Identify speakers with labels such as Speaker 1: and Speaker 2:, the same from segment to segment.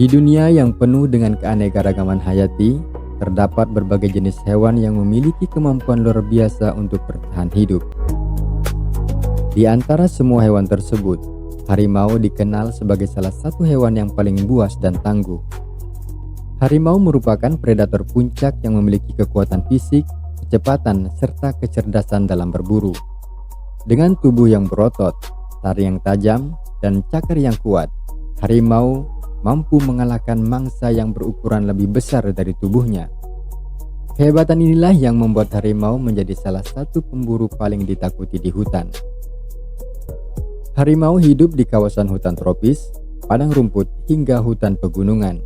Speaker 1: Di dunia yang penuh dengan keanekaragaman hayati, terdapat berbagai jenis hewan yang memiliki kemampuan luar biasa untuk bertahan hidup. Di antara semua hewan tersebut, harimau dikenal sebagai salah satu hewan yang paling buas dan tangguh. Harimau merupakan predator puncak yang memiliki kekuatan fisik, kecepatan, serta kecerdasan dalam berburu. Dengan tubuh yang berotot, taring yang tajam, dan cakar yang kuat, harimau mampu mengalahkan mangsa yang berukuran lebih besar dari tubuhnya. Kehebatan inilah yang membuat harimau menjadi salah satu pemburu paling ditakuti di hutan. Harimau hidup di kawasan hutan tropis, padang rumput, hingga hutan pegunungan.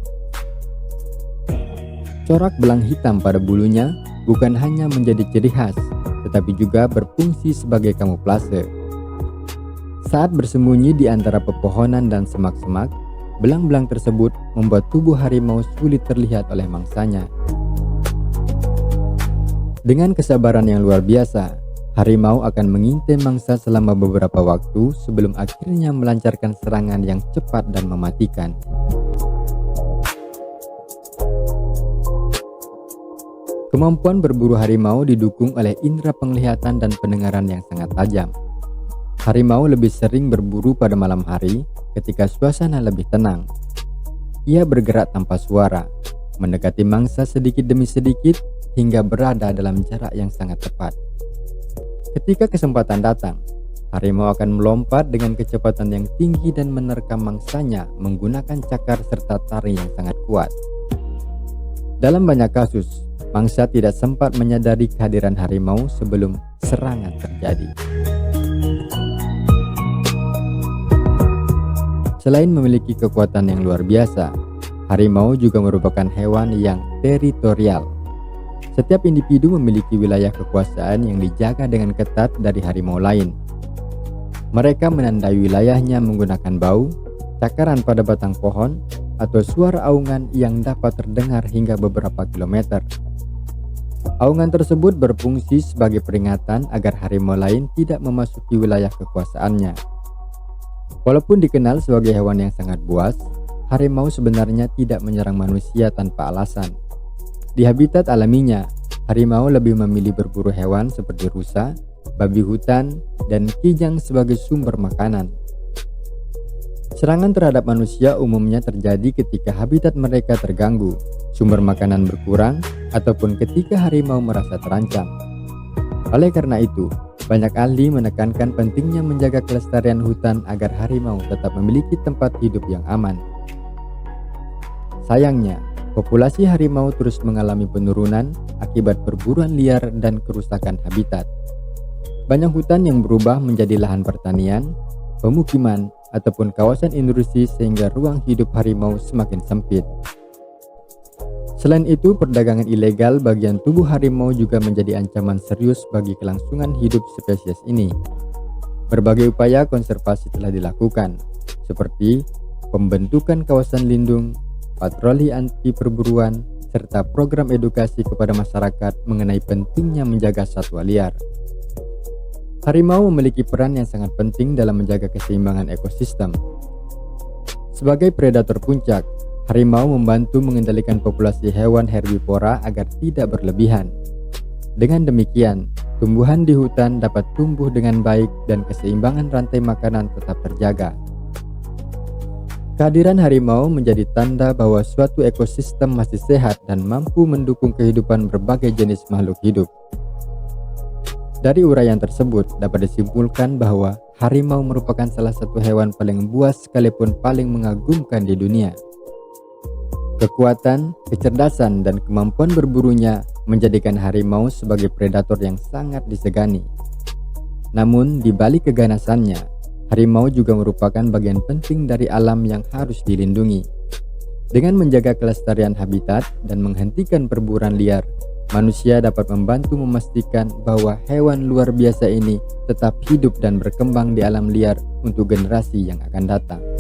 Speaker 1: Corak belang hitam pada bulunya bukan hanya menjadi ciri khas, tetapi juga berfungsi sebagai kamuflase. Saat bersembunyi di antara pepohonan dan semak-semak, belang-belang tersebut membuat tubuh harimau sulit terlihat oleh mangsanya. Dengan kesabaran yang luar biasa, harimau akan mengintai mangsa selama beberapa waktu sebelum akhirnya melancarkan serangan yang cepat dan mematikan. Kemampuan berburu harimau didukung oleh indera penglihatan dan pendengaran yang sangat tajam. Harimau lebih sering berburu pada malam hari ketika suasana lebih tenang. Ia bergerak tanpa suara, mendekati mangsa sedikit demi sedikit hingga berada dalam jarak yang sangat tepat. Ketika kesempatan datang, harimau akan melompat dengan kecepatan yang tinggi dan menerkam mangsanya menggunakan cakar serta taring yang sangat kuat. Dalam banyak kasus, mangsa tidak sempat menyadari kehadiran harimau sebelum serangan terjadi. Selain memiliki kekuatan yang luar biasa, harimau juga merupakan hewan yang teritorial. Setiap individu memiliki wilayah kekuasaan yang dijaga dengan ketat dari harimau lain. Mereka menandai wilayahnya menggunakan bau, cakaran pada batang pohon, atau suara aungan yang dapat terdengar hingga beberapa kilometer. Aungan tersebut berfungsi sebagai peringatan agar harimau lain tidak memasuki wilayah kekuasaannya. Walaupun dikenal sebagai hewan yang sangat buas, harimau sebenarnya tidak menyerang manusia tanpa alasan. Di habitat alaminya, harimau lebih memilih berburu hewan seperti rusa, babi hutan, dan kijang sebagai sumber makanan. Serangan terhadap manusia umumnya terjadi ketika habitat mereka terganggu, sumber makanan berkurang, ataupun ketika harimau merasa terancam. Oleh karena itu, banyak ahli menekankan pentingnya menjaga kelestarian hutan agar harimau tetap memiliki tempat hidup yang aman. Sayangnya, populasi harimau terus mengalami penurunan akibat perburuan liar dan kerusakan habitat. Banyak hutan yang berubah menjadi lahan pertanian, pemukiman, ataupun kawasan industri sehingga ruang hidup harimau semakin sempit. Selain itu, perdagangan ilegal bagian tubuh harimau juga menjadi ancaman serius bagi kelangsungan hidup spesies ini. Berbagai upaya konservasi telah dilakukan, seperti pembentukan kawasan lindung, patroli anti perburuan, serta program edukasi kepada masyarakat mengenai pentingnya menjaga satwa liar. Harimau memiliki peran yang sangat penting dalam menjaga keseimbangan ekosistem. Sebagai predator puncak, harimau membantu mengendalikan populasi hewan herbivora agar tidak berlebihan. Dengan demikian, tumbuhan di hutan dapat tumbuh dengan baik dan keseimbangan rantai makanan tetap terjaga. Kehadiran harimau menjadi tanda bahwa suatu ekosistem masih sehat dan mampu mendukung kehidupan berbagai jenis makhluk hidup. Dari uraian tersebut dapat disimpulkan bahwa harimau merupakan salah satu hewan paling buas sekalipun paling mengagumkan di dunia. Kekuatan, kecerdasan, dan kemampuan berburunya menjadikan harimau sebagai predator yang sangat disegani. Namun, di balik keganasannya, harimau juga merupakan bagian penting dari alam yang harus dilindungi. Dengan menjaga kelestarian habitat dan menghentikan perburuan liar, manusia dapat membantu memastikan bahwa hewan luar biasa ini tetap hidup dan berkembang di alam liar untuk generasi yang akan datang.